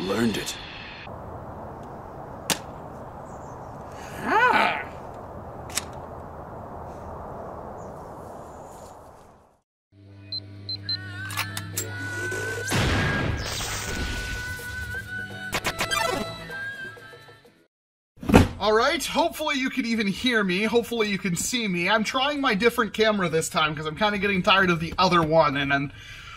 Learned it. Alright, hopefully you can even hear me, hopefully you can see me. I'm trying my different camera this time because I'm kind of getting tired of the other one, and then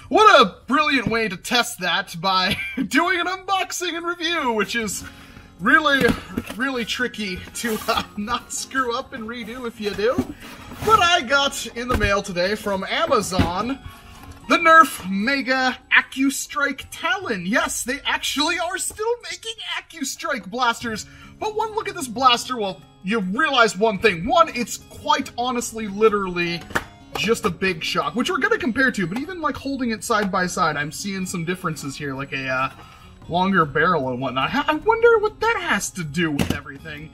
what a brilliant way to test that by doing an unboxing and review, which is really, really tricky to not screw up and redo if you do. But I got in the mail today from Amazon the NERF Mega ACCUSTRIKE Talon. Yes, they actually are still making ACCUSTRIKE blasters. But one look at this blaster, well, you realize one thing. One, it's quite honestly, literally, just a Bigshock, which we're going to compare to, but even, like, holding it side by side, I'm seeing some differences here, like a longer barrel and whatnot. I wonder what that has to do with everything.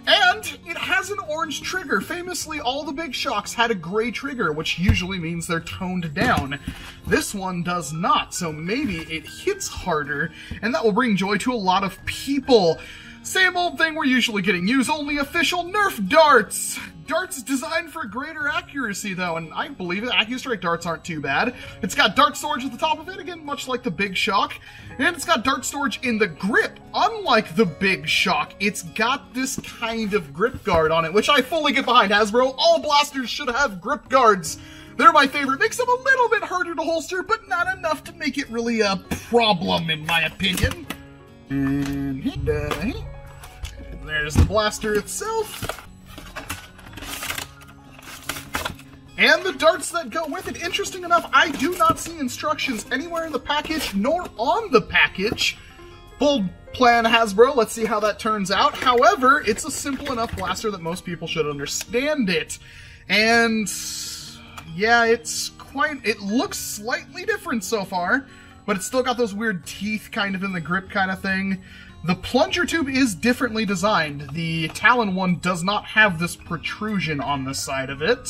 And it has an orange trigger. Famously, all the Bigshocks had a gray trigger, which usually means they're toned down. This one does not, so maybe it hits harder, and that will bring joy to a lot of people. Same old thing we're usually getting. Use only official NERF darts! Darts designed for greater accuracy, though, and I believe it. ACCUSTRIKE darts aren't too bad. It's got dart storage at the top of it, again, much like the Bigshock. And it's got dart storage in the grip. Unlike the Bigshock, it's got this kind of grip guard on it, which I fully get behind. Hasbro, all blasters should have grip guards. They're my favorite. Makes them a little bit harder to holster, but not enough to make it really a problem, in my opinion. And there's the blaster itself. And the darts that go with it. Interesting enough, I do not see instructions anywhere in the package, nor on the package. Bold plan, Hasbro. Let's see how that turns out. However, it's a simple enough blaster that most people should understand it. And yeah, it looks slightly different so far, but it's still got those weird teeth kind of in the grip kind of thing. The plunger tube is differently designed. The Talon one does not have this protrusion on the side of it.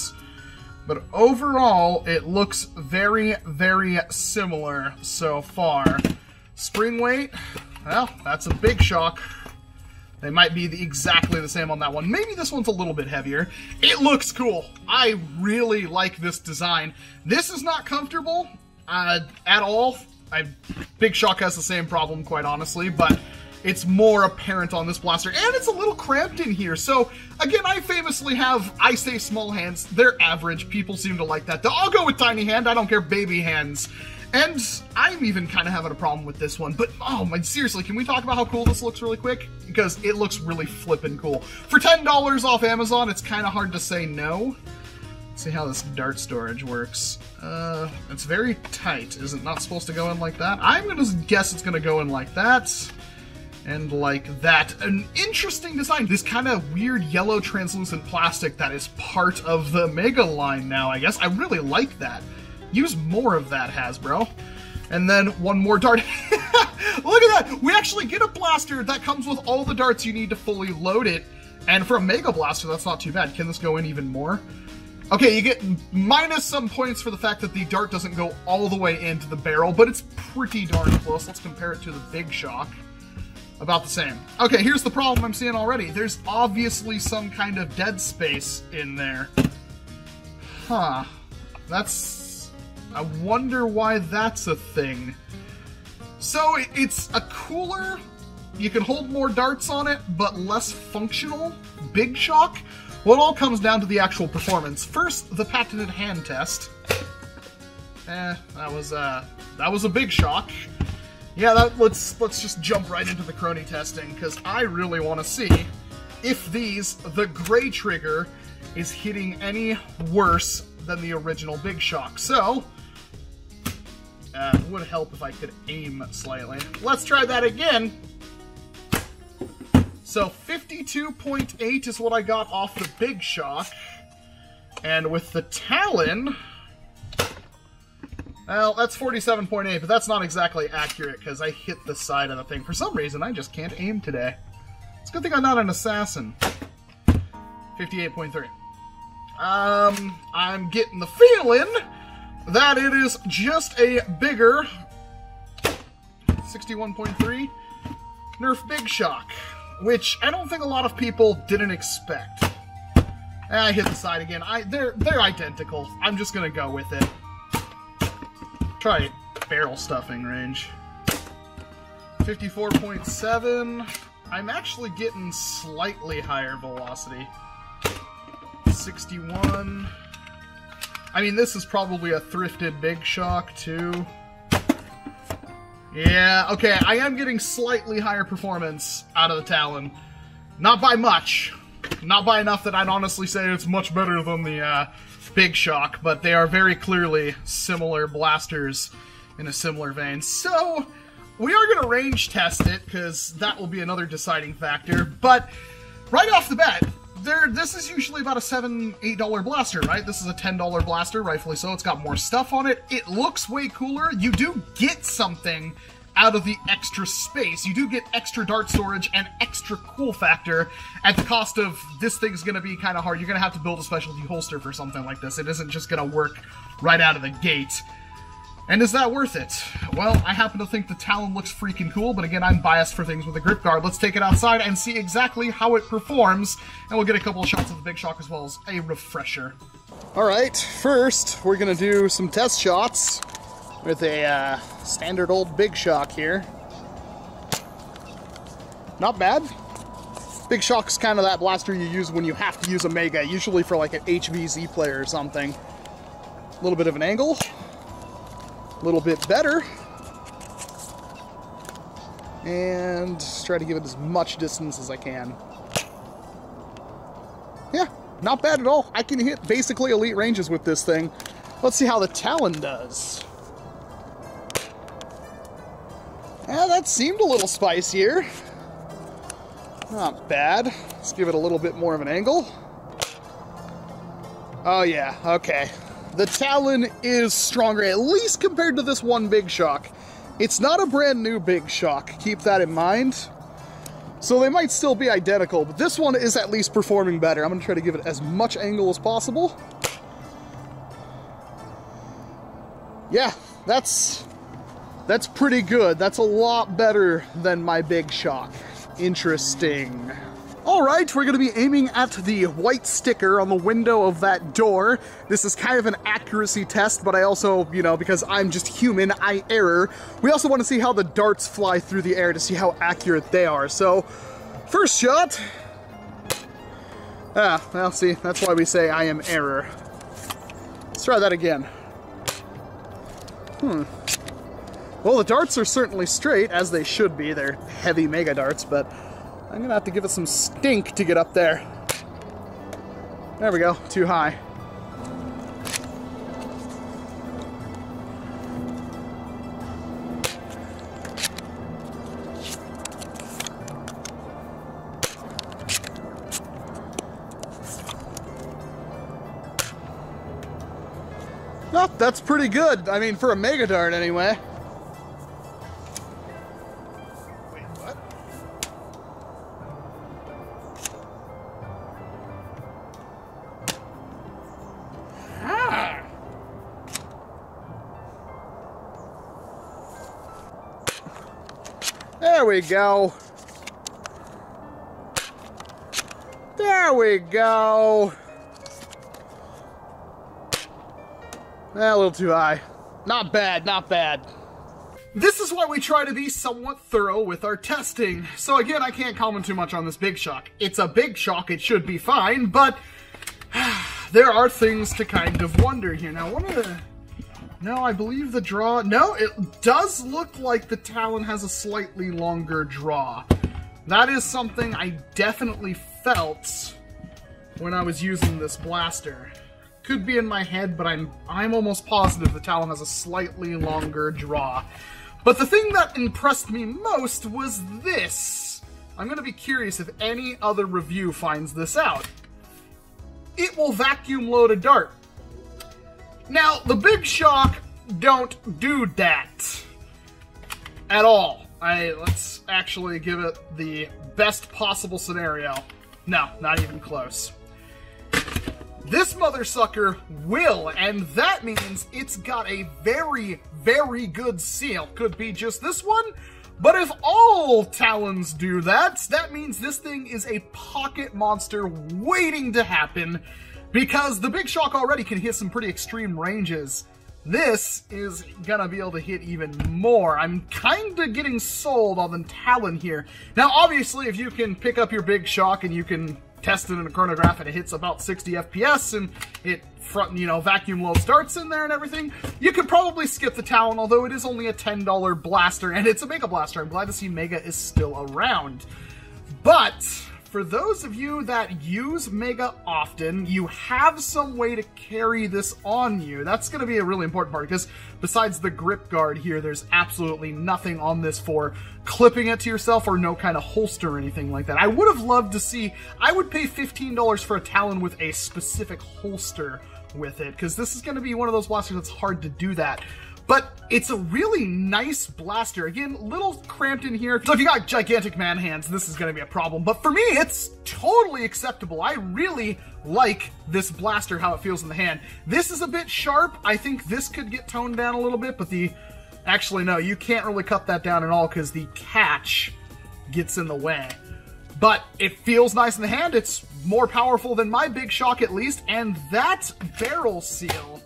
But overall, it looks very, very similar so far. Spring weight, well, that's a Bigshock. They might be exactly the same on that one. Maybe this one's a little bit heavier. It looks cool. I really like this design. This is not comfortable at all. Bigshock has the same problem, quite honestly, but it's more apparent on this blaster, and it's a little cramped in here. So, again, I say small hands. They're average. People seem to like that. I'll go with tiny hand. I don't care, baby hands. And I'm even kind of having a problem with this one. But, oh my, seriously, can we talk about how cool this looks really quick? Because it looks really flippin' cool. For $10 off Amazon, it's kind of hard to say no. Let's see how this dart storage works. It's very tight. Is it not supposed to go in like that? I'm going to guess it's going to go in like that. And like that. An interesting design. This kind of weird yellow translucent plastic that is part of the Mega line now, I guess. I really like that. Use more of that, Hasbro. And then one more dart. Look at that! We actually get a blaster that comes with all the darts you need to fully load it. And for a Mega Blaster, that's not too bad. Can this go in even more? Okay, you get minus some points for the fact that the dart doesn't go all the way into the barrel, but it's pretty darn close. Let's compare it to the Bigshock. About the same. Okay, here's the problem I'm seeing already. There's obviously some kind of dead space in there. Huh. I wonder why that's a thing. So, it's a cooler, you can hold more darts on it, but less functional Bigshock. Well, it all comes down to the actual performance. First, the patented hand test. That was a Bigshock. Yeah, let's just jump right into the crony testing, because I really want to see if the gray trigger is hitting any worse than the original Bigshock. So, it would help if I could aim slightly. Let's try that again. So 52.8 is what I got off the Bigshock, and with the Talon, well, that's 47.8, but that's not exactly accurate because I hit the side of the thing. For some reason, I just can't aim today. It's a good thing I'm not an assassin. 58.3. I'm getting the feeling that it is just a bigger 61.3. NERF Bigshock, which I don't think a lot of people didn't expect. I hit the side again. They're identical. I'm just gonna go with it. Try barrel stuffing range. 54.7. I'm actually getting slightly higher velocity. 61. I mean, this is probably a thrifted Bigshock, too. Yeah, okay, I am getting slightly higher performance out of the Talon. Not by much. Not by enough that I'd honestly say it's much better than the Bigshock, but they are very clearly similar blasters in a similar vein. So, we are going to range test it, because that will be another deciding factor, but right off the bat, this is usually about a $7, $8 blaster, right? This is a $10 blaster, rightfully so. It's got more stuff on it. It looks way cooler. You do get something out of the extra space. You do get extra dart storage and extra cool factor at the cost of this thing's going to be kind of hard. You're going to have to build a specialty holster for something like this. It isn't just going to work right out of the gate. And is that worth it? Well, I happen to think the Talon looks freaking cool, but again, I'm biased for things with a grip guard. Let's take it outside and see exactly how it performs, and we'll get a couple of shots of the Bigshock as well as a refresher. Alright, first, we're going to do some test shots with a standard old Bigshock here. Not bad. Bigshock's kind of that blaster you use when you have to use a Mega, usually for like an HVZ player or something. A little bit of an angle. A little bit better, and just try to give it as much distance as I can. Yeah, not bad at all. I can hit basically elite ranges with this thing. Let's see how the Talon does. Yeah, that seemed a little spicier. Not bad. Let's give it a little bit more of an angle. Oh yeah, okay. The Talon is stronger, at least compared to this one Bigshock. It's not a brand new Bigshock, keep that in mind. So they might still be identical, but this one is at least performing better. I'm going to try to give it as much angle as possible. Yeah, that's pretty good. That's a lot better than my Bigshock. Interesting. Alright, we're going to be aiming at the white sticker on the window of that door. This is kind of an accuracy test, but I also, you know, because I'm just human, I error. We also want to see how the darts fly through the air to see how accurate they are. So, first shot. Ah, well, see, that's why we say I am error. Let's try that again. Well, the darts are certainly straight, as they should be. They're heavy Mega darts, but I'm going to have to give it some stink to get up there. There we go, too high. No, that's pretty good. I mean, for a Mega Dart anyway. There we go. There we go. A little too high. Not bad, not bad. This is why we try to be somewhat thorough with our testing. So again, I can't comment too much on this Bigshock. It's a Bigshock, it should be fine, but there are things to kind of wonder here. Now, one of the... No, I believe the draw... No, it does look like the Talon has a slightly longer draw. That is something I definitely felt when I was using this blaster. Could be in my head, but I'm almost positive the Talon has a slightly longer draw. But the thing that impressed me most was this. I'm going to be curious if any other review finds this out. It will vacuum load a dart. Now, the Bigshock don't do that at all. Let's actually give it the best possible scenario. No, not even close. This mother sucker will, and that means it's got a very, very good seal. Could be just this one, but if all Talons do that, that means this thing is a pocket monster waiting to happen, because the Bigshock already can hit some pretty extreme ranges. This is gonna be able to hit even more. I'm kinda getting sold on the Talon here. Now, obviously, if you can pick up your Bigshock and you can test it in a chronograph and it hits about 60 FPS and it vacuum loads darts in there and everything, you could probably skip the Talon, although it is only a $10 blaster and it's a Mega Blaster. I'm glad to see Mega is still around. But for those of you that use Mega often, you have some way to carry this on you. That's going to be a really important part, because besides the grip guard here, there's absolutely nothing on this for clipping it to yourself or no kind of holster or anything like that. I would have loved to see, I would pay $15 for a Talon with a specific holster with it, because this is going to be one of those blasters that's hard to do that. But it's a really nice blaster. Again, little cramped in here. So if you got gigantic man hands, this is going to be a problem. But for me, it's totally acceptable. I really like this blaster, how it feels in the hand. This is a bit sharp. I think this could get toned down a little bit, but actually, no, you can't really cut that down at all because the catch gets in the way. But it feels nice in the hand. It's more powerful than my Bigshock, at least. And that barrel seal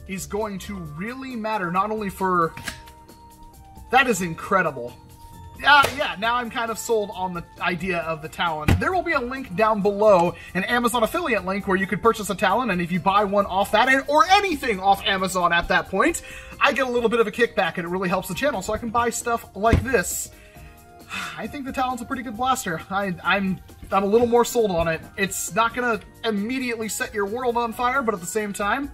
is going to really matter, not only for... That is incredible. Yeah, now I'm kind of sold on the idea of the Talon. There will be a link down below, an Amazon affiliate link, where you could purchase a Talon, and if you buy one off that, or anything off Amazon at that point, I get a little bit of a kickback, and it really helps the channel, so I can buy stuff like this. I think the Talon's a pretty good blaster. I'm a little more sold on it. It's not gonna immediately set your world on fire, but at the same time,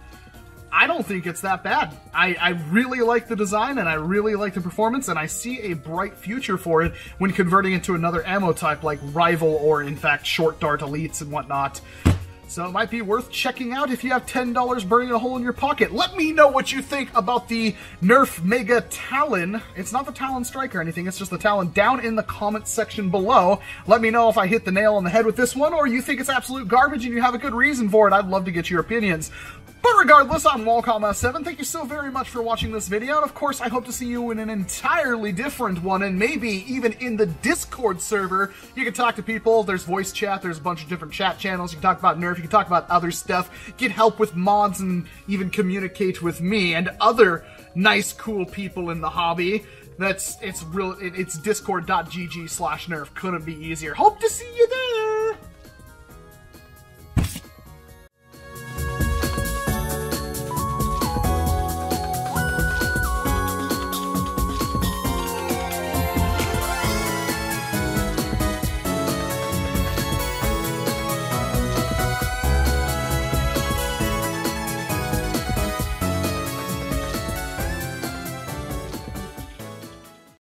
I don't think it's that bad. I really like the design, and I really like the performance, and I see a bright future for it when converting it to another ammo type like Rival or, in fact, Short Dart Elites and whatnot. So it might be worth checking out if you have $10 burning a hole in your pocket. Let me know what you think about the NERF Mega Talon. It's not the Talon Strike or anything, it's just the Talon, down in the comments section below. Let me know if I hit the nail on the head with this one, or you think it's absolute garbage and you have a good reason for it. I'd love to get your opinions. But regardless, I'm Walcom S7. Thank you so very much for watching this video, and of course, I hope to see you in an entirely different one, and maybe even in the Discord server. You can talk to people, there's voice chat, there's a bunch of different chat channels, you can talk about NERF, you can talk about other stuff, get help with mods, and even communicate with me and other nice, cool people in the hobby. It's discord.gg/nerf. Couldn't be easier. Hope to see you there!